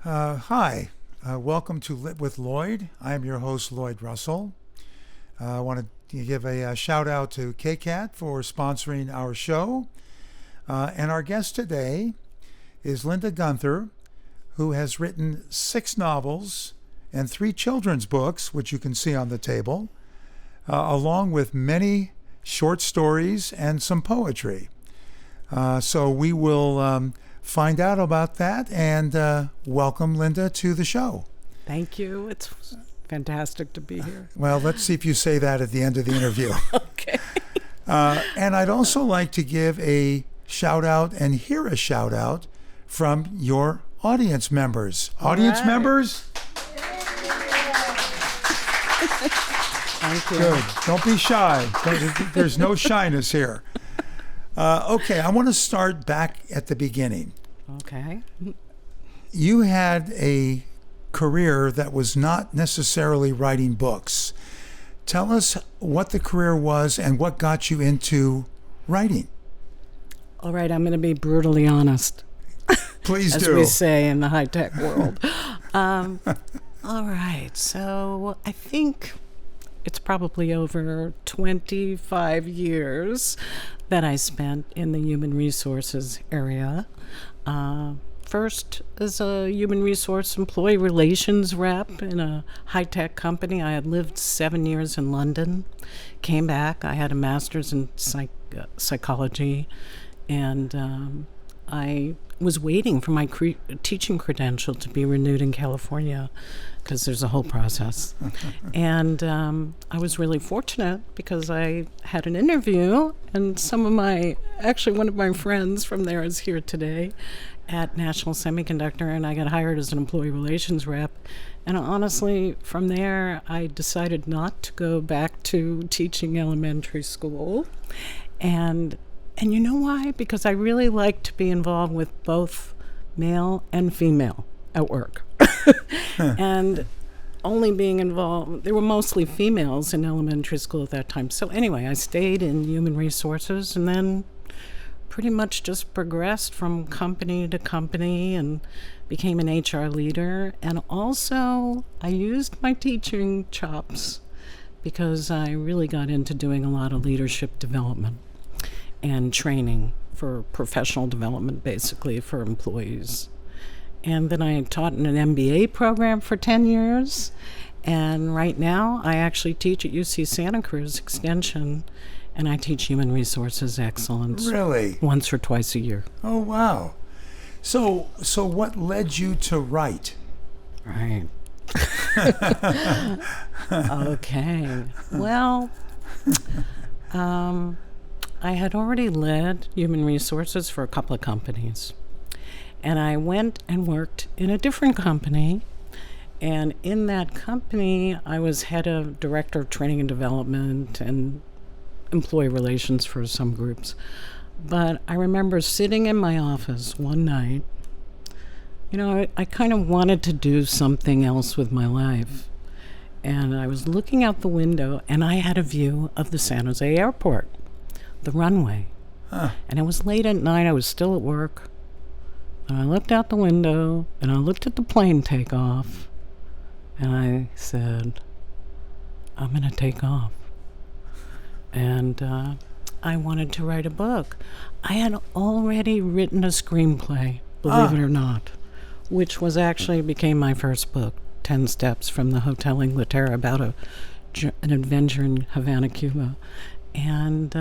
Hi, welcome to Lit with Lloyd. I am your host, Lloyd Russell. I want to give a shout out to KCAT for sponsoring our show. And our guest today is Linda Gunther, who has written 6 novels and 3 children's books, which you can see on the table, along with many short stories and some poetry. So we will find out about that and welcome Linda to the show. Thank you. It's fantastic to be here. Well, let's see if you say that at the end of the interview. Okay. And I'd also like to give a shout out and hear a shout out from your audience members. Audience members? Thank you. Good. Don't be shy. There's no shyness here. Okay, I want to start back at the beginning. Okay. You had a career that was not necessarily writing books. Tell us what the career was and what got you into writing. All right, I'm going to be brutally honest. Please as do. we say in the high-tech world. All right, so I think it's probably over 25 years that I spent in the human resources area. First, as a human resource employee relations rep in a high-tech company. I had lived 7 years in London, came back. I had a master's in psychology, and I was waiting for my teaching credential to be renewed in California because there's a whole process. And I was really fortunate because I had an interview, and one of my friends from there is here today at National Semiconductor, and I got hired as an employee relations rep. And honestly, from there, I decided not to go back to teaching elementary school. And you know why? Because I really like to be involved with both male and female at work. And only being involved, there were mostly females in elementary school at that time. So anyway, I stayed in human resources and then pretty much just progressed from company to company and became an HR leader. And also, I used my teaching chops because I really got into doing a lot of leadership development and training for professional development, basically, for employees. And then I taught in an MBA program for 10 years. And right now, I actually teach at UC Santa Cruz Extension, and I teach human resources excellence. Really? Once or twice a year. Oh, wow. So what led you to write? Right. Okay. Well, I had already led human resources for a couple of companies. And I went and worked in a different company. And in that company, I was head of director of training and development and employee relations for some groups. But I remember sitting in my office one night. I kind of wanted to do something else with my life. And I was looking out the window, and I had a view of the San Jose airport, the runway. And it was late at night. I was still at work. And I looked out the window, and I looked at the plane take off, and I said, I'm going to take off. And I wanted to write a book. I had already written a screenplay, believe it or not, which became my first book, 10 Steps from the Hotel Inglaterra, about an adventure in Havana, Cuba. And,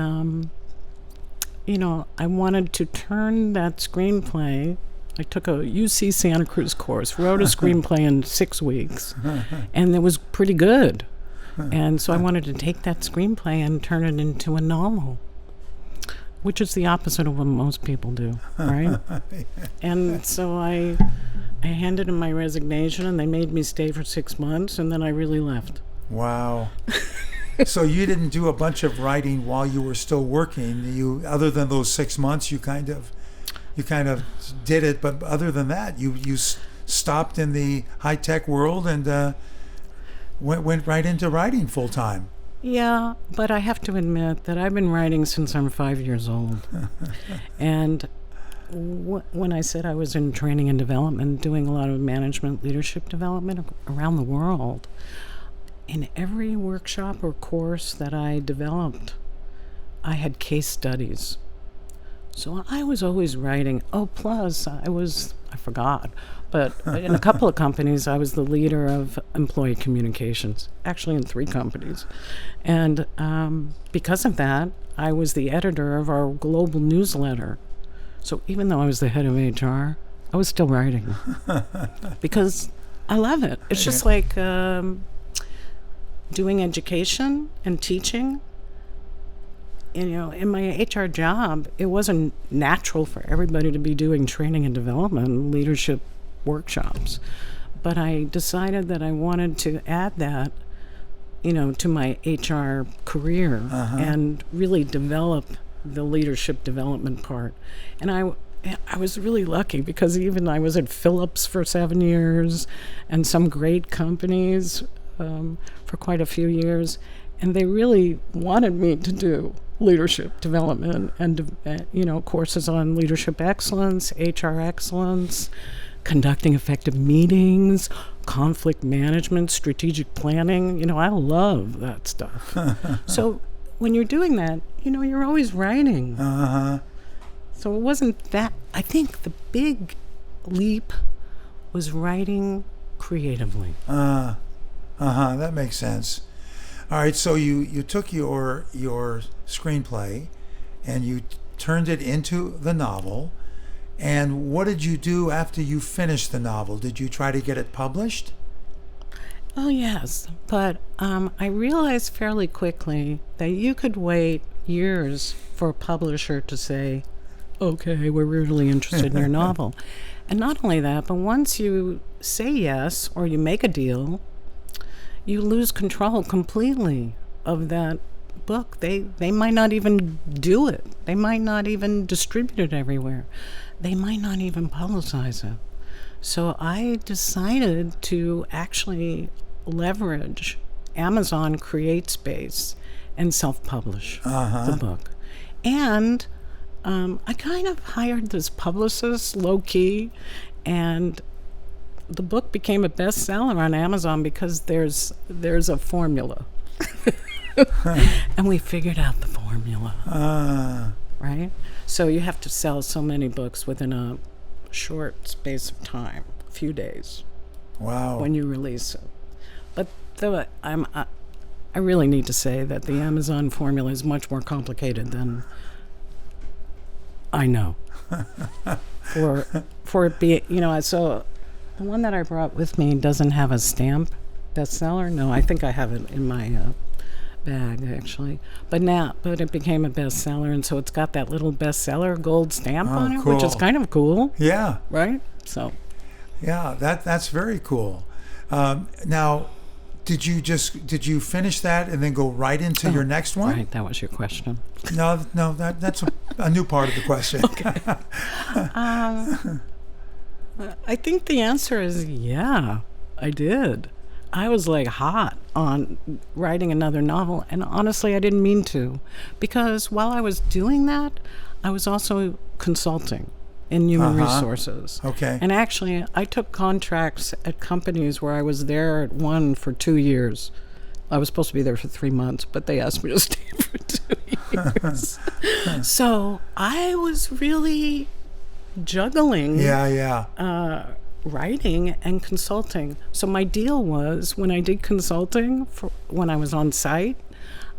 I wanted to turn that screenplay. I took a UC Santa Cruz course, wrote a screenplay in 6 weeks, and it was pretty good. And so I wanted to take that screenplay and turn it into a novel, which is the opposite of what most people do, right? And so I handed in my resignation, and they made me stay for 6 months, and then I really left. Wow. So you didn't do a bunch of writing while you were still working. You, other than those 6 months, you kind of did it. But other than that, you stopped in the high tech world and went right into writing full time. Yeah, but I have to admit that I've been writing since I'm 5 years old. And when I said I was in training and development, doing a lot of management leadership development around the world, in every workshop or course that I developed, I had case studies. So I was always writing. Oh, plus I forgot, but in a couple of companies, I was the leader of employee communications, actually in 3 companies. And because of that, I was the editor of our global newsletter. So even though I was the head of HR, I was still writing because I love it. It's just like doing education and teaching. In my HR job, it wasn't natural for everybody to be doing training and development, leadership workshops. But I decided that I wanted to add that, to my HR career and really develop the leadership development part. And I was really lucky because even I was at Philips for 7 years and some great companies for quite a few years. And they really wanted me to do leadership development and, courses on leadership excellence, HR excellence, conducting effective meetings, conflict management, strategic planning. I love that stuff. So when you're doing that, you're always writing. So it wasn't that. I think the big leap was writing creatively. That makes sense. All right, so you took your screenplay and you turned it into the novel. And what did you do after you finished the novel? Did you try to get it published? Oh, yes. But I realized fairly quickly that you could wait years for a publisher to say, okay, we're really interested in your novel. And not only that, but once you say yes or you make a deal, you lose control completely of that book. They might not even do it. They might not even distribute it everywhere. They might not even publicize it. So I decided to actually leverage Amazon CreateSpace and self-publish the book. And I kind of hired this publicist low-key, and the book became a bestseller on Amazon because there's a formula. And we figured out the formula. Right? So you have to sell so many books within a short space of time, a few days. Wow. When you release it. But I really need to say that the Amazon formula is much more complicated than I know. For it being, so the one that I brought with me doesn't have a stamp bestseller. No, I think I have it in my bag actually. But it became a bestseller, and so it's got that little bestseller gold stamp on it, cool. which is kind of cool. Yeah. Right? So. Yeah, that's very cool. Now, did you finish that and then go right into your next one? Right, that was your question. No, that's a new part of the question. Okay. I think the answer is yeah, I did. I was like hot on writing another novel, and honestly, I didn't mean to, because while I was doing that, I was also consulting in human resources. Okay. And actually, I took contracts at companies where I was there at one for 2 years. I was supposed to be there for 3 months, but they asked me to stay for 2 years. So I was really juggling writing and consulting. So my deal was, when I did consulting, when I was on site,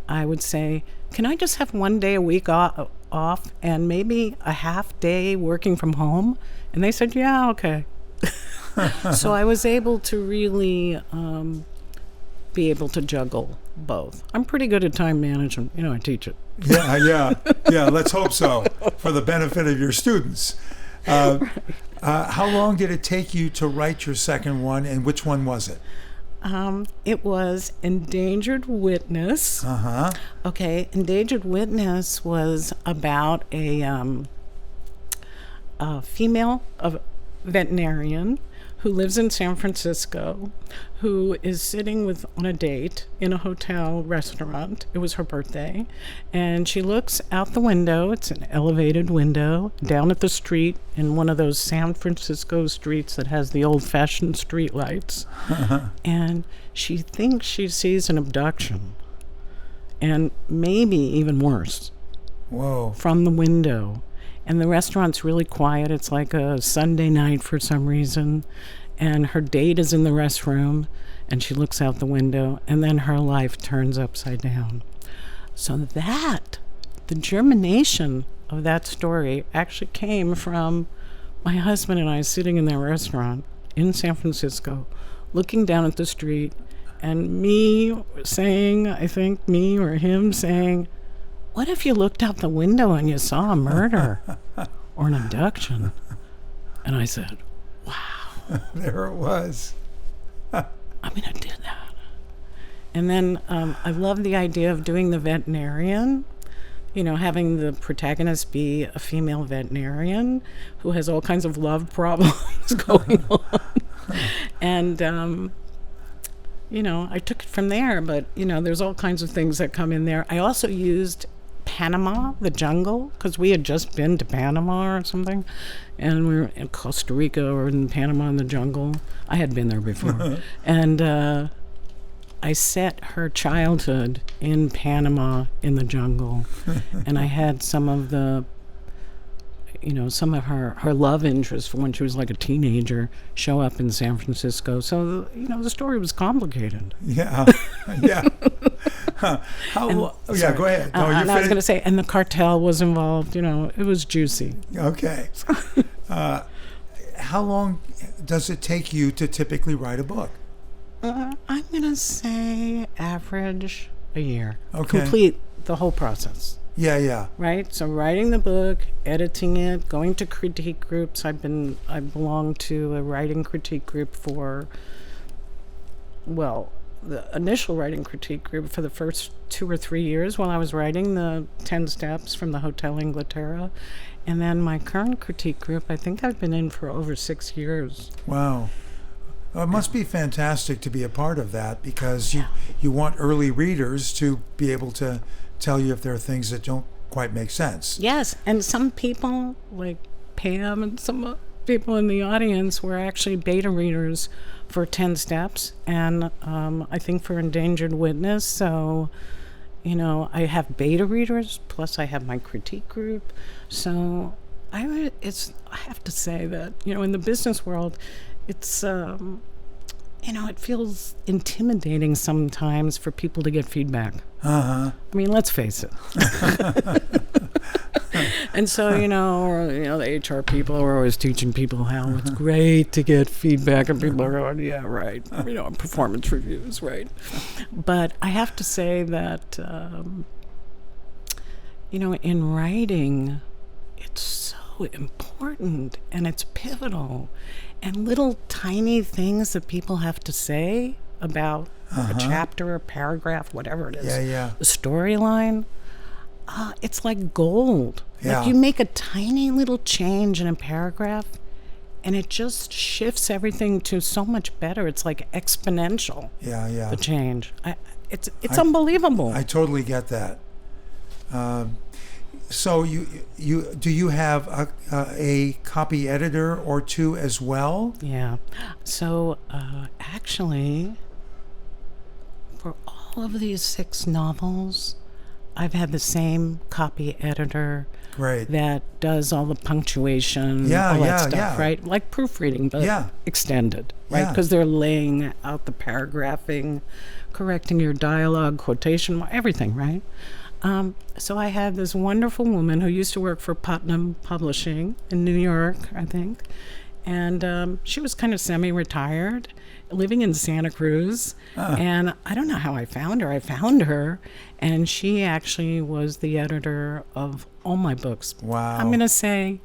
I would say, can I just have 1 day a week off and maybe a half day working from home? And they said, yeah, okay. So I was able to really be able to juggle both. I'm pretty good at time management. I teach it. Yeah. Let's hope so, for the benefit of your students. How long did it take you to write your second one, and which one was it? It was Endangered Witness. Okay, Endangered Witness was about a female veterinarian who lives in San Francisco, who is sitting on a date in a hotel restaurant. It was her birthday. And she looks out the window. It's an elevated window down at the street in one of those San Francisco streets that has the old-fashioned street lights. And she thinks she sees an abduction. And maybe even worse. Whoa. From the window. And the restaurant's really quiet. It's like a Sunday night for some reason. And her date is in the restroom, and she looks out the window, and then her life turns upside down. So the germination of that story actually came from my husband and I sitting in that restaurant in San Francisco, looking down at the street, and me saying, I think me or him saying, what if you looked out the window and you saw a murder or an abduction? And I said, wow. There it was. I'm going to do that. And then I love the idea of doing the veterinarian, having the protagonist be a female veterinarian who has all kinds of love problems going on. And, I took it from there, but, there's all kinds of things that come in there. I also used Panama, the jungle, because we had just been to Panama or something, and we were in Costa Rica or in Panama in the jungle. I had been there before. And I set her childhood in Panama in the jungle. And I had some of her love interests from when she was like a teenager show up in San Francisco. So, the story was complicated. Yeah. Yeah. Go ahead. No, and I was going to say, and the cartel was involved. It was juicy. Okay. How long does it take you to typically write a book? I'm going to say average a year. Okay. Complete the whole process. Yeah. Right? So writing the book, editing it, going to critique groups. I belong to a writing critique group the initial writing critique group for the first 2 or 3 years while I was writing the 10 Steps from the Hotel Inglaterra. And then my current critique group, I think I've been in for over 6 years. Wow. Well, it must be fantastic to be a part of that because you want early readers to be able to tell you if there are things that don't quite make sense. Yes, and some people, like Pam and some people in the audience, were actually beta readers for 10 Steps, and I think for Endangered Witness. So, I have beta readers, plus I have my critique group. So I have to say that, in the business world, it's, it feels intimidating sometimes for people to get feedback. Uh-huh. I mean, let's face it. And so, the HR people are always teaching people how it's great to get feedback, and people are going, yeah, right, performance reviews, right. But I have to say that, in writing, it's so important, and it's pivotal, and little tiny things that people have to say about a chapter, a paragraph, whatever it is, the storyline, it's like gold. Yeah. Like you make a tiny little change in a paragraph, and it just shifts everything to so much better. It's like exponential. Yeah. The change. It's unbelievable. I totally get that. So do you have a copy editor or two as well? Yeah. So actually, for all of these 6 novels, I've had the same copy editor. Great. That does all the punctuation, all that stuff, right? Like proofreading, but extended, right? Because they're laying out the paragraphing, correcting your dialogue, quotation, everything, right? So I had this wonderful woman who used to work for Putnam Publishing in New York, I think. And she was kind of semi-retired, living in Santa Cruz. And I don't know how I found her. I found her, and she actually was the editor of all my books. Wow. I'm going to say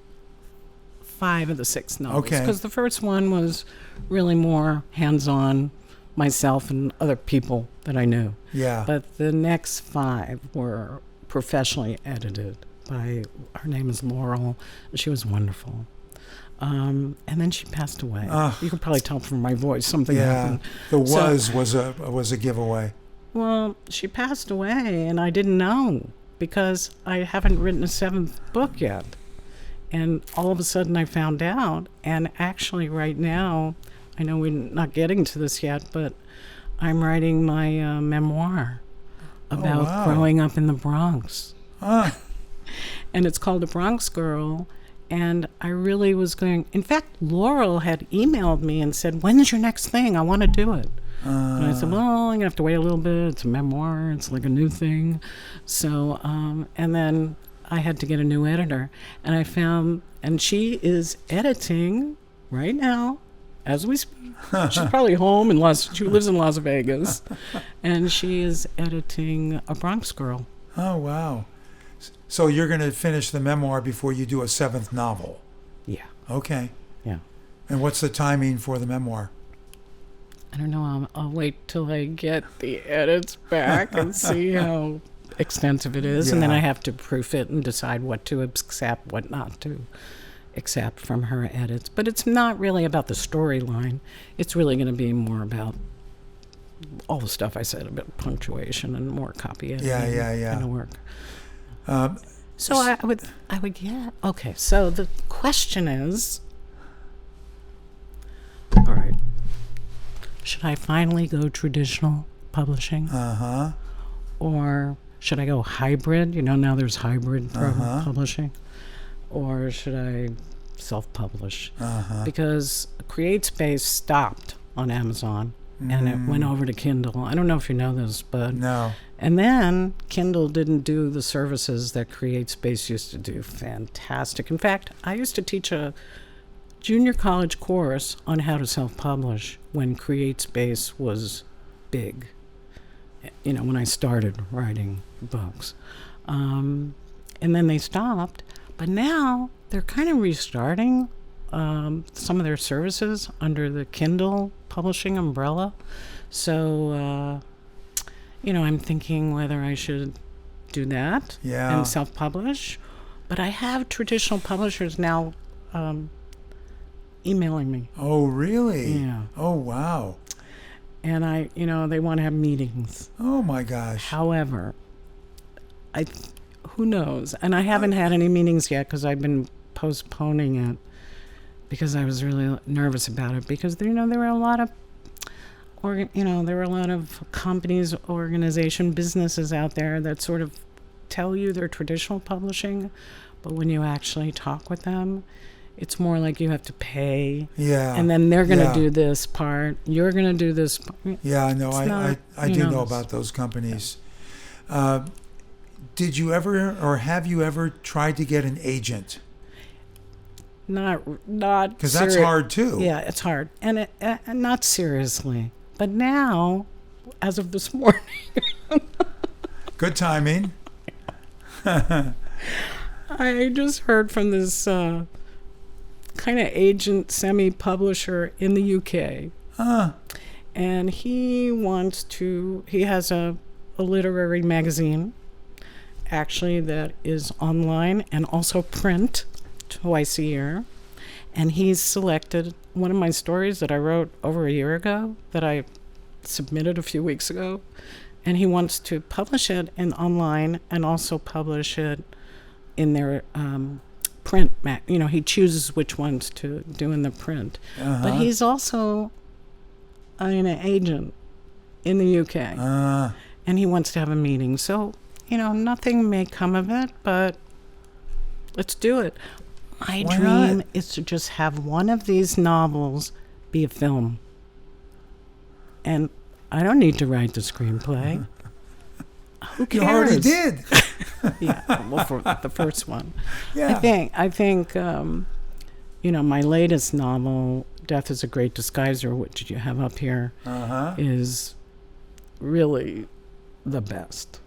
5 of the 6 novels. Okay. Because the first one was really more hands-on, myself and other people that I knew. Yeah. But the next 5 were professionally edited by, her name is Laurel. She was wonderful. And then she passed away. Ah. You can probably tell from my voice something Yeah, happened. the So- was a giveaway. Well, she passed away, and I didn't know because I haven't written a 7th book yet. And all of a sudden I found out. And actually, right now, I know we're not getting to this yet, but I'm writing my memoir about wow. growing up in the Bronx. Ah, And it's called A Bronx Girl. And I really was going, in fact, Laurel had emailed me and said, "When's your next thing? I want to do it." And I said, "Well, I'm going to have to wait a little bit. It's a memoir. It's like a new thing." So, and then I had to get a new editor. And I found, and she is editing right now as we speak. She's probably home she lives in Las Vegas. And she is editing A Bronx Girl. oh, wow. So you're going to finish the memoir before you do a 7th novel. Yeah. Okay. Yeah. And what's the timing for the memoir? I don't know. I'll wait till I get the edits back and see how extensive it is. And then Yeah. I have to proof it and decide what to accept, what not to accept from her edits. But it's not really about the storyline. It's really going to be more about all the stuff I said about punctuation and more copy editing Yeah. kind of work. Um, So I would, yeah. Okay, so the question is, all right, should I finally go traditional publishing? uh-huh. Or should I go hybrid? You know, now there's hybrid publishing. Or should I self-publish? Uh-huh. Because CreateSpace stopped on Amazon and it went over to Kindle. I don't know if you know this, but... No. And then Kindle didn't do the services that CreateSpace used to do. Fantastic. In fact, I used to teach a junior college course on how to self-publish when CreateSpace was big. You know, when I started writing books. And then they stopped. But now they're kind of restarting some of their services under the Kindle publishing umbrella. So... you know, I'm thinking whether I should do that Yeah. and self-publish. But I have traditional publishers now emailing me. Oh, really? Yeah. Oh, wow. And they want to have meetings. Oh, my gosh. However, who knows? And I haven't had any meetings yet because I've been postponing it because I was really nervous about it because, there were a lot of there were a lot of companies, businesses out there that sort of tell you they're traditional publishing, but when you actually talk with them, it's more like you have to pay. Yeah. And then they're going to Yeah. do this part. You're going to do this part. Yeah, no, It's I not, I you do know, know this- about those companies. Did you ever, or have you ever tried to get an agent? Not Because that's hard, too. Yeah, it's hard. And not seriously. But now, as of this morning, Good timing. I just heard from this kind of agent, semi-publisher in the UK. And he has a literary magazine, actually, that is online and also print twice a year. And he's selected one of my stories that I wrote over a year ago that I submitted a few weeks ago. And he wants to publish it online and also publish it in their print. He chooses which ones to do in the print. But he's also an agent in the UK. And he wants to have a meeting. So, nothing may come of it, but let's do it. My Why dream not? is to just have one of these novels be a film. And I don't need to write the screenplay. Who cares? You already did. Yeah, well, for the first one. Yeah. I think my latest novel, Death is a Great Disguiser, which you have up here, is really the best.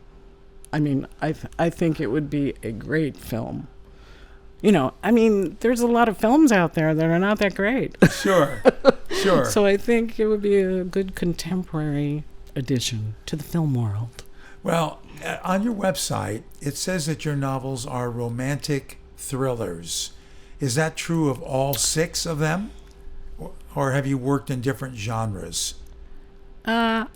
I mean, I think it would be a great film. There's a lot of films out there that are not that great. Sure. So I think it would be a good contemporary addition to the film world. Well, on your website, it says that your novels are romantic thrillers. Is that true of all 6 of them? Or have you worked in different genres? I'm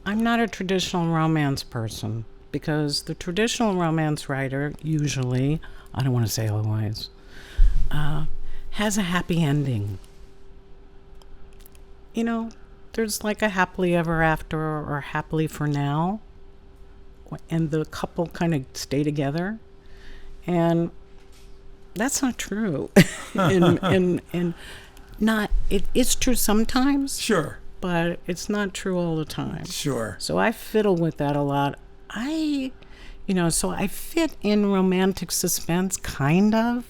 not a traditional romance person because the traditional romance writer usually, I don't want to say otherwise, has a happy ending. You know, there's like a happily ever after or happily for now, and the couple kind of stay together, and that's not true. and not it's true sometimes. Sure. But it's not true all the time. Sure. So I fiddle with that a lot. So I fit in romantic suspense, kind of,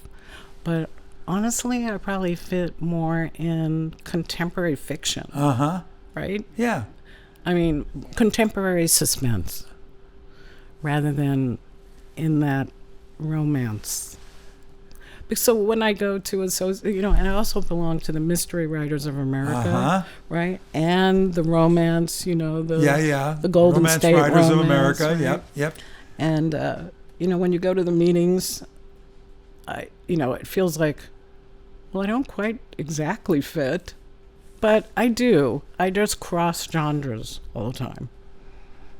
but honestly, I probably fit more in contemporary fiction. Uh-huh. Right? Yeah. I mean, contemporary suspense, rather than in that romance. So when I go to and I also belong to the Mystery Writers of America, right? And the romance, the Golden Romance State Writers romance, of America, right? yep. And when you go to the meetings, it feels like, well, I don't quite exactly fit, but I do. I just cross genres all the time.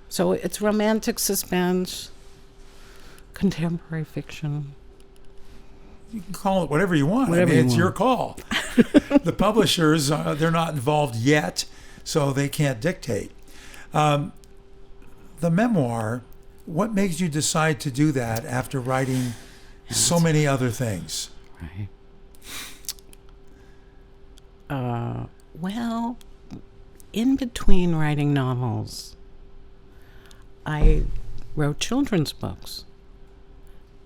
So it's romantic suspense, contemporary fiction. You can call it whatever you want. It's your call. The publishers, they're not involved yet, so they can't dictate. The memoir, what makes you decide to do that after writing so many other things? Right. In between writing novels, I wrote children's books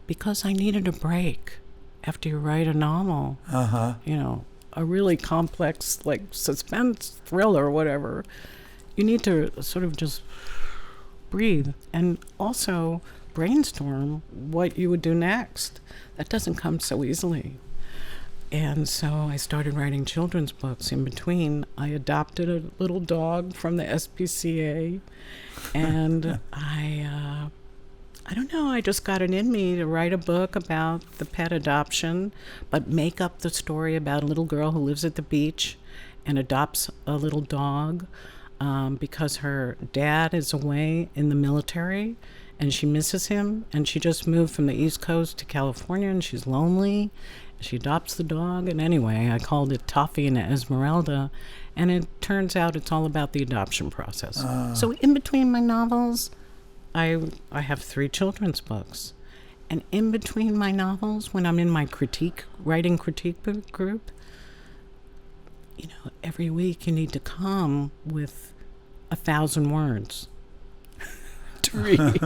because I needed a break. After you write a novel, a really complex, like suspense thriller or whatever, you need to sort of just breathe and also brainstorm what you would do next. That doesn't come so easily. And so I started writing children's books. In between, I adopted a little dog from the SPCA, and I don't know, I just got it in me to write a book about the pet adoption, but make up the story about a little girl who lives at the beach and adopts a little dog because her dad is away in the military and she misses him, and she just moved from the East Coast to California and she's lonely. She adopts the dog, and anyway, I called it Toffee and Esmeralda, and it turns out it's all about the adoption process. So in between my novels, I have 3 children's books. And in between my novels, when I'm in my writing critique group, every week you need to come with 1,000 words to read.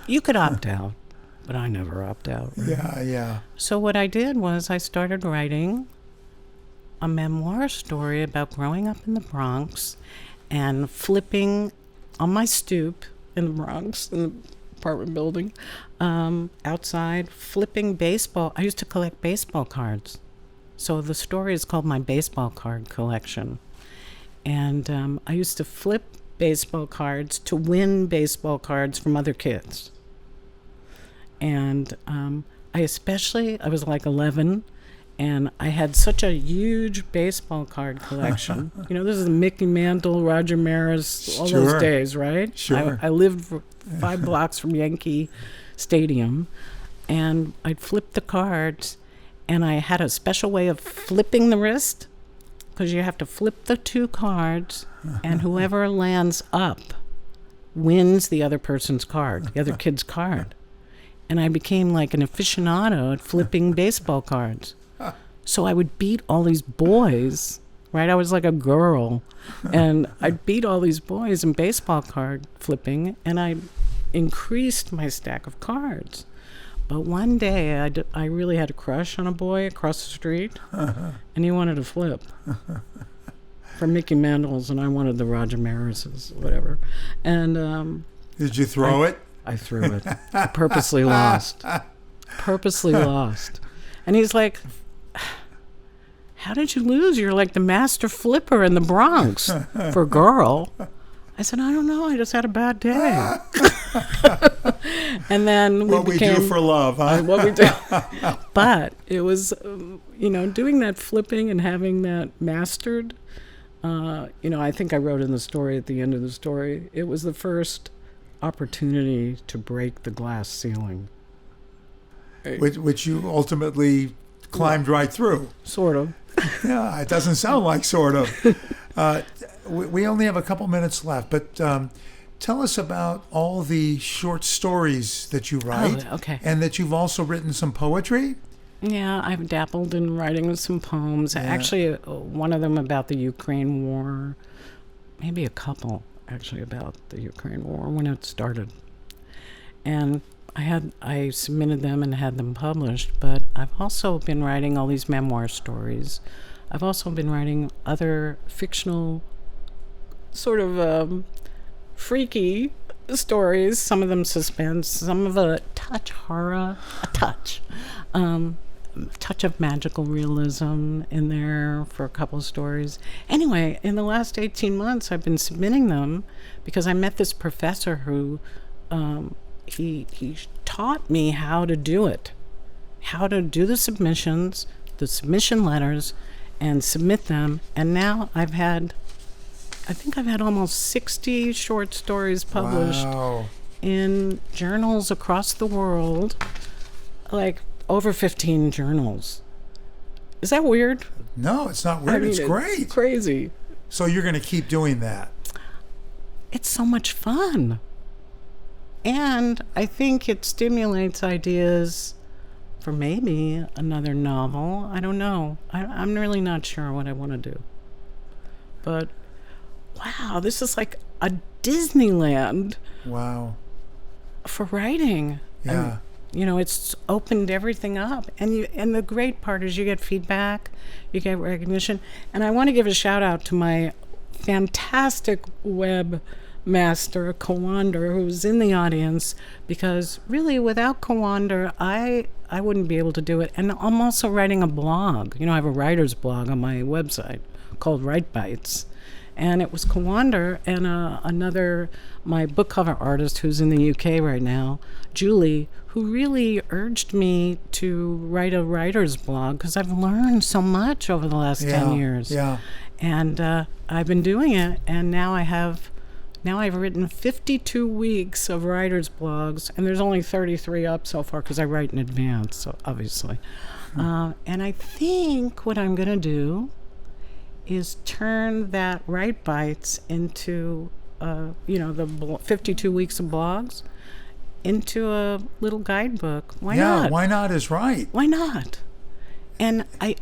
You could opt out, but I never opt out. Right? Yeah. So what I did was I started writing a memoir story about growing up in the Bronx and flipping on my stoop in the Bronx, in the apartment building, outside, flipping baseball. I used to collect baseball cards. So the story is called My Baseball Card Collection. And I used to flip baseball cards to win baseball cards from other kids. And I was like 11, and I had such a huge baseball card collection. This is the Mickey Mantle, Roger Maris, all those days, right? Sure. I lived 5 blocks from Yankee Stadium, and I'd flip the cards, and I had a special way of flipping the wrist, because you have to flip the 2 cards, and whoever lands up wins the other person's card, the other kid's card. And I became like an aficionado at flipping baseball cards. So I would beat all these boys, right? I was like a girl. And I'd beat all these boys in baseball card flipping, and I increased my stack of cards. But one day, I really had a crush on a boy across the street, and he wanted to flip for Mickey Mantle's, and I wanted the Roger Maris's, whatever. And did you throw it? I threw it. I purposely lost. And he's like, how did you lose? You're like the master flipper in the Bronx for a girl. I said, I don't know. I just had a bad day. And then we what became we do for love, huh? what we do. But it was, doing that flipping and having that mastered. I think I wrote in the story at the end of the story, it was the first opportunity to break the glass ceiling. Which you ultimately climbed right through. Sort of. Yeah, it doesn't sound like sort of. We only have a couple minutes left, but tell us about all the short stories that you write. Oh, okay. And that you've also written some poetry. Yeah, I've dabbled in writing some poems. Yeah. Actually, one of them about the Ukraine war. Maybe a couple, actually, about the Ukraine war when it started. And I submitted them and had them published, but I've also been writing all these memoir stories. I've also been writing other fictional, sort of freaky stories, some of them suspense, some of a touch horror, a touch of magical realism in there for a couple of stories. Anyway, in the last 18 months, I've been submitting them because I met this professor who he taught me how to do it, how to do the submissions, the submission letters, and submit them. And now I think I've had almost 60 short stories published in journals across the world, like over 15 journals. Is that weird? No, it's not weird. It's great. It's crazy. So you're going to keep doing that. It's so much fun. And I think it stimulates ideas for maybe another novel. I don't know. I'm really not sure what I want to do. But wow, this is like a Disneyland. Wow. For writing. Yeah. It's opened everything up. And the great part is you get feedback, you get recognition. And I want to give a shout out to my fantastic web master, Kawander, who's in the audience, because really without Kawander, I wouldn't be able to do it. And I'm also writing a blog. I have a writer's blog on my website called Write Bites. And it was Kawander and my book cover artist who's in the UK right now, Julie, who really urged me to write a writer's blog because I've learned so much over the last 10 years. Yeah. And I've been doing it, and now I've written 52 weeks of writer's blogs, and there's only 33 up so far because I write in advance, so obviously. And I think what I'm going to do is turn that Write Bites into, the 52 weeks of blogs into a little guidebook. Why not? Yeah, why not is right. Why not? And I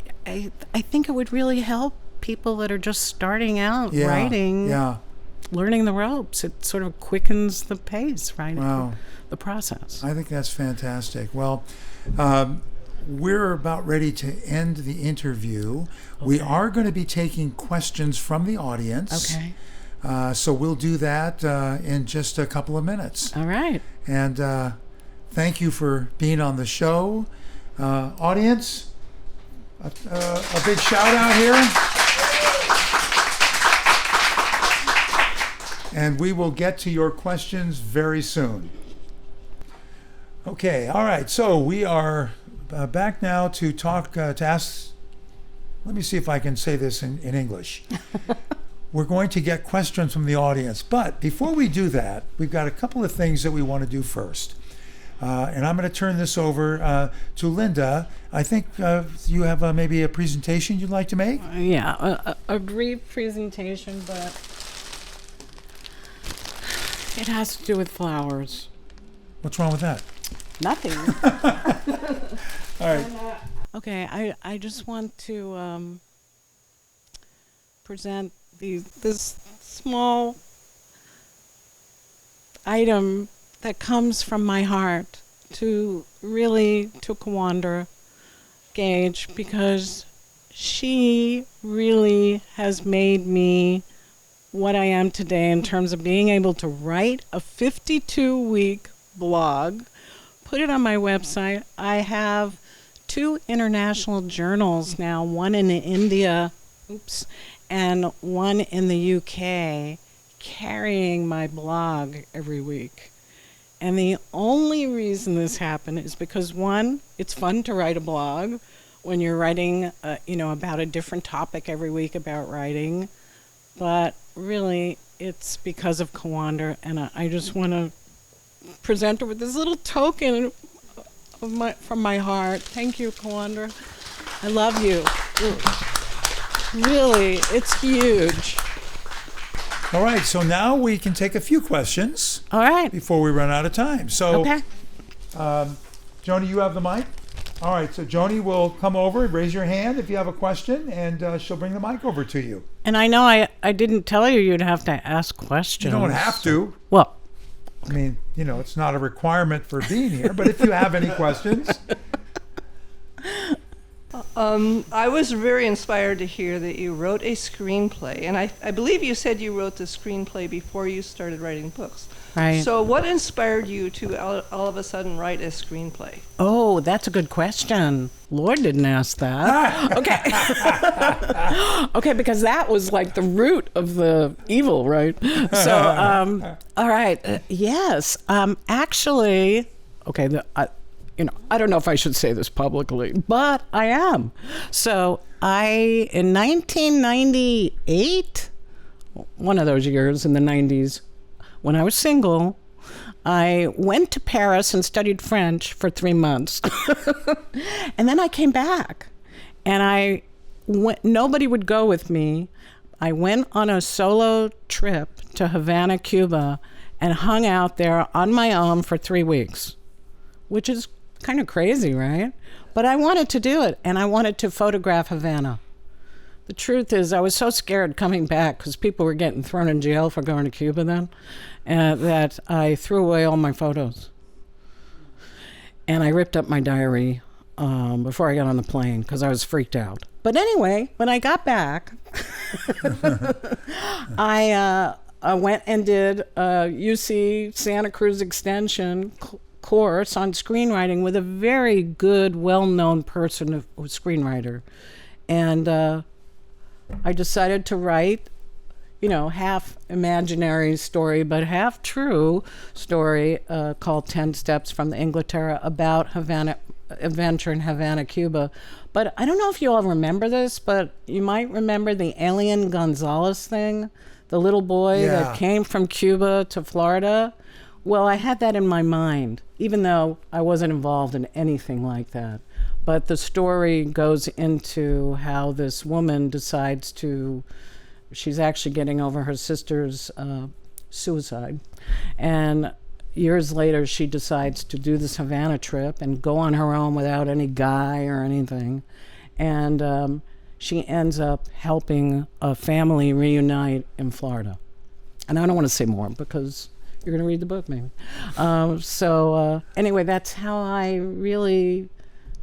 think it would really help people that are just starting out writing. Yeah. Learning the ropes. It sort of quickens the pace, right? Wow. The process. I think that's fantastic. Well, we're about ready to end the interview. Okay. We are going to be taking questions from the audience. Okay. So we'll do that in just a couple of minutes. All right. And thank you for being on the show. Audience, a big shout out here. And we will get to your questions very soon. Okay, all right. So we are back now to talk, to ask. Let me see if I can say this in English. We're going to get questions from the audience. But before we do that, we've got a couple of things that we want to do first. And I'm going to turn this over to Linda. I think you have maybe a presentation you'd like to make? Yeah, a brief presentation, but it has to do with flowers. What's wrong with that? Nothing. All right. Okay, I just want to present this small item that comes from my heart to Kawander Gage, because she really has made me what I am today in terms of being able to write a 52-week blog, put it on my website. I have 2 international journals now, one in India, and one in the UK, carrying my blog every week. And the only reason this happened is because, one, it's fun to write a blog when you're writing, about a different topic every week about writing. But really, it's because of Kawander, and I just want to present her with this little token from my heart. Thank you, Kawander. I love you. Really, it's huge. All right, so now we can take a few questions. All right. Before we run out of time. So, okay. Joni, you have the mic? All right, so Joni will come over, raise your hand if you have a question, and she'll bring the mic over to you. And I know I didn't tell you you'd have to ask questions. You don't have to. Well, I mean, it's not a requirement for being here, but if you have any questions. I was very inspired to hear that you wrote a screenplay, and I believe you said you wrote the screenplay before you started writing books. Right. So what inspired you to all of a sudden write a screenplay? Oh, that's a good question. Lloyd didn't ask that. Okay. Okay, because that was like the root of the evil, right? So, all right. Yes. Actually, okay, I don't know if I should say this publicly, but I am. So in 1998, one of those years in the 90s, when I was single, I went to Paris and studied French for 3 months. And then I came back, and nobody would go with me. I went on a solo trip to Havana, Cuba, and hung out there on my own for 3 weeks, which is kind of crazy, right? But I wanted to do it, and I wanted to photograph Havana. The truth is, I was so scared coming back because people were getting thrown in jail for going to Cuba then, that I threw away all my photos. And I ripped up my diary before I got on the plane because I was freaked out. But anyway, when I got back, I went and did a UC Santa Cruz Extension course on screenwriting with a very good, well-known screenwriter. And I decided to write, half imaginary story, but half true story called 10 Steps from the Inglaterra about adventure in Havana, Cuba. But I don't know if you all remember this, but you might remember the Alien Gonzalez thing, the little boy that came from Cuba to Florida. Well, I had that in my mind, even though I wasn't involved in anything like that. But the story goes into how this woman decides she's actually getting over her sister's suicide. And years later, she decides to do this Havana trip and go on her own without any guy or anything. And she ends up helping a family reunite in Florida. And I don't want to say more because you're going to read the book, maybe. Anyway, that's how I really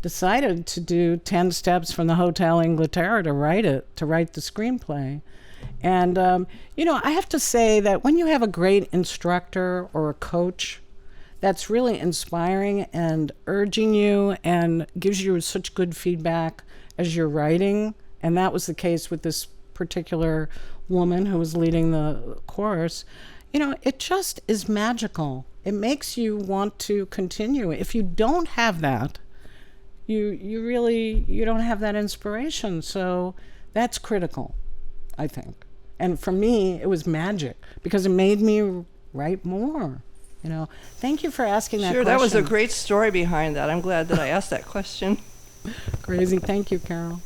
decided to do 10 Steps from the Hotel Inglaterra to write the screenplay. And, I have to say that when you have a great instructor or a coach that's really inspiring and urging you and gives you such good feedback as you're writing, and that was the case with this particular woman who was leading the course, it just is magical. It makes you want to continue. If you don't have that, you don't have that inspiration. So that's critical, I think. And for me, it was magic because it made me write more. Thank you for asking that question. Sure, that was a great story behind that. I'm glad that I asked that question. Crazy. Thank you, Carol.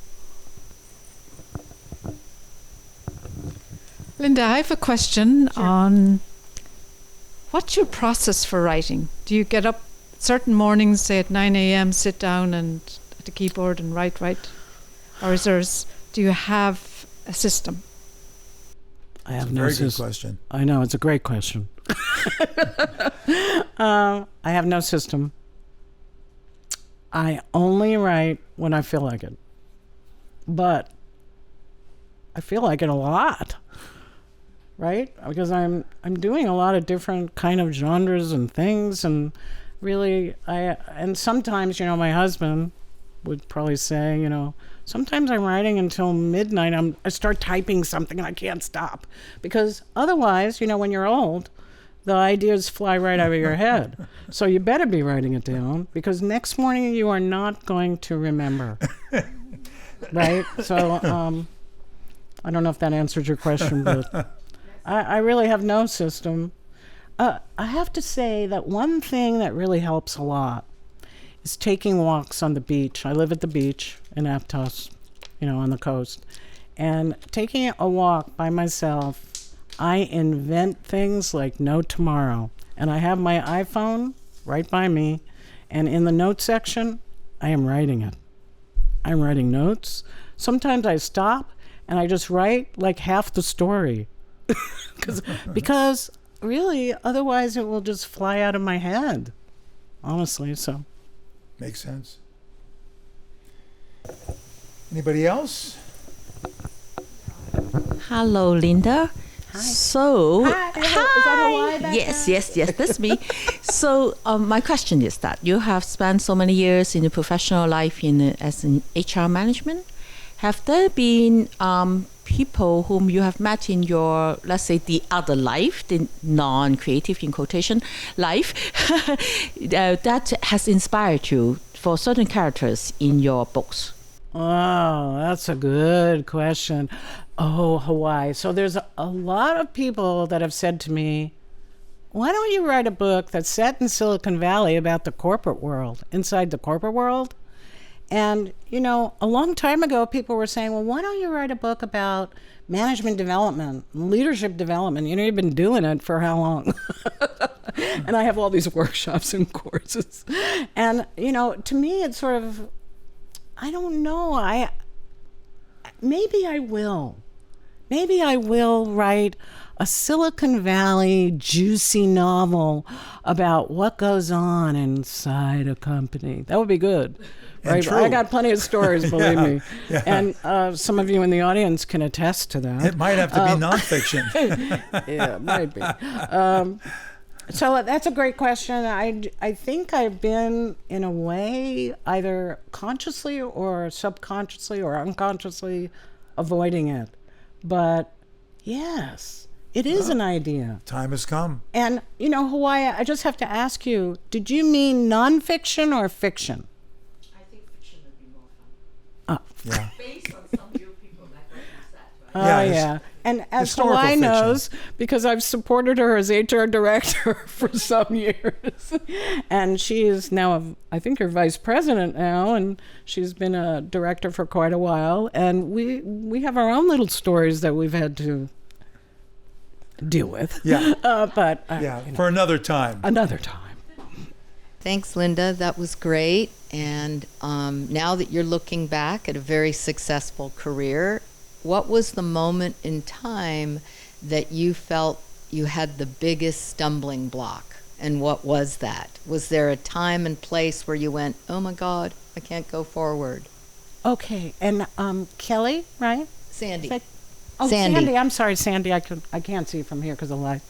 Linda, I have a question on what's your process for writing? Do you get up certain mornings, say at 9 a.m., sit down and at the keyboard and write? Or do you have a system? I have no system. Very good question. I know, it's a great question. I have no system. I only write when I feel like it. But I feel like it a lot. Right? Because I'm doing a lot of different kind of genres and things, and really and sometimes, my husband would probably say, sometimes I'm writing until midnight. I start typing something and I can't stop, because otherwise, when you're old, the ideas fly right out of your head. So you better be writing it down, because next morning you are not going to remember. Right? So I don't know if that answers your question, but I really have no system. I have to say that one thing that really helps a lot is taking walks on the beach. I live at the beach in Aptos, on the coast. And taking a walk by myself, I invent things like no tomorrow. And I have my iPhone right by me. And in the notes section, I am writing it. I'm writing notes. Sometimes I stop and I just write like half the story. because really, otherwise it will just fly out of my head. Honestly, so. Makes sense. Anybody else? Hello, Linda. Hi. So, Hi. Is that Hawaii back yes, that's me. So, my question is that you have spent so many years in the professional life as an HR management. Have there been people whom you have met in your, let's say, the other life, the non-creative in quotation life, that has inspired you for certain characters in your books? Oh, that's a good question. Oh, Hawaii. So there's a lot of people that have said to me, why don't you write a book that's set in Silicon Valley about the corporate world, inside the corporate world? And, a long time ago, people were saying, well, why don't you write a book about management development, leadership development? You've been doing it for how long? And I have all these workshops and courses. And, to me, it's sort of, I don't know. Maybe I will. Maybe I will write a Silicon Valley juicy novel about what goes on inside a company. That would be good. Right? True. I got plenty of stories, believe me. Yeah. And some of you in the audience can attest to that. It might have to be nonfiction. Yeah, it might be. So that's a great question. I think I've been, in a way, either consciously or subconsciously or unconsciously avoiding it. But yes, it is an idea. Time has come. And, Hawaii, I just have to ask you, did you mean nonfiction or fiction? I think fiction would be more fun. Yeah. Based on some real people, like what you said, Oh, right? yeah. And as historical Hawaii fiction. knows, because I've supported her as HR director for some years. And she is now, I think, her vice president now, and she's been a director for quite a while. And we have our own little stories that we've had to deal with. Yeah. But For another time. another time. Thanks, Linda. That was great. And now that you're looking back at a very successful career, what was the moment in time that you felt you had the biggest stumbling block? And what was that? Was there a time and place where you went, oh my God, I can't go forward? Okay. And Kelly, right? Sandy. Oh, Sandy. Sandy. I'm sorry, Sandy. I can't see from here because of light.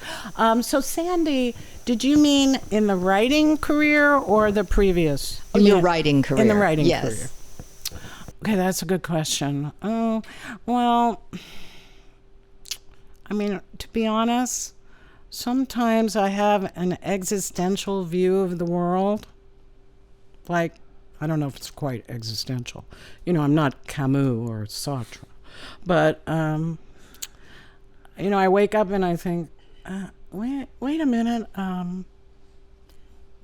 So, Sandy, did you mean in the writing career or the previous? In your writing career. In the writing yes. career. Okay, that's a good question. Oh, well, I mean, to be honest, sometimes I have an existential view of the world. Like, I don't know if it's quite existential. I'm not Camus or Sartre. But, I wake up and I think, wait a minute.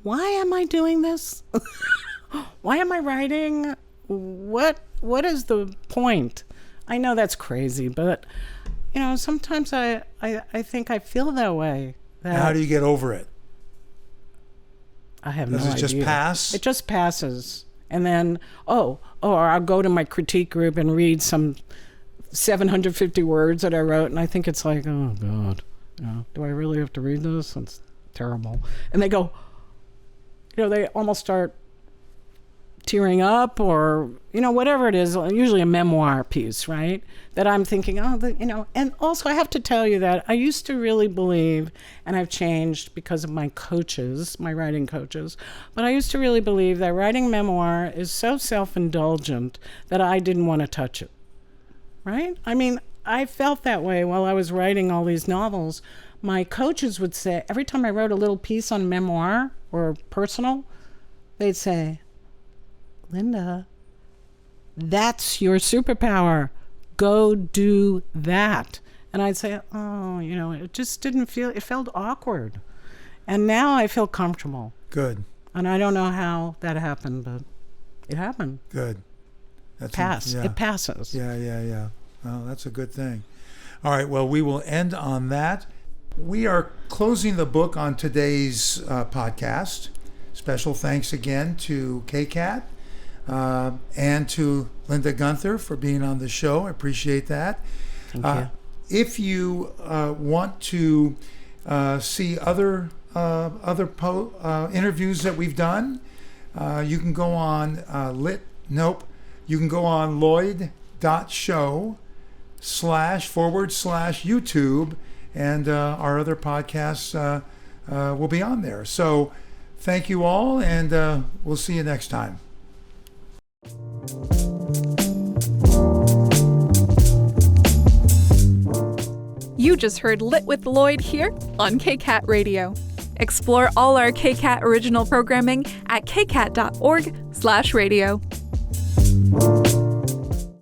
Why am I doing this? Why am I writing? What is the point? I know that's crazy, but, sometimes I think I feel that way. How do you get over it? I have no Does idea. it just pass? It just passes. And then, or I'll go to my critique group and read some 750 words that I wrote, and I think it's like, oh God, do I really have to read this? It's terrible. And they go, they almost start tearing up, or whatever it is, usually a memoir piece, right, that I'm thinking, and also I have to tell you that I used to really believe, and I've changed because of my coaches, my writing coaches, but I used to really believe that writing memoir is so self-indulgent that I didn't want to touch it. Right? I mean, I felt that way while I was writing all these novels. my coaches would say, every time I wrote a little piece on memoir or personal, they'd say, Linda, that's your superpower. Go do that. And I'd say, oh, it just didn't feel, it felt awkward. And now I feel comfortable. Good. And I don't know how that happened, but it happened. Good. It passes. Yeah. Well, that's a good thing. All right, well, we will end on that. We are closing the book on today's podcast. Special thanks again to KCAT and to Linda Gunther for being on the show. I appreciate that. Thank you. If you want to see other interviews that we've done, you can go on you can go on lloyd.show//YouTube, and our other podcasts will be on there. So thank you all, and we'll see you next time. You just heard Lit with Lloyd here on KCAT Radio. Explore all our KCAT original programming at kcat.org/radio.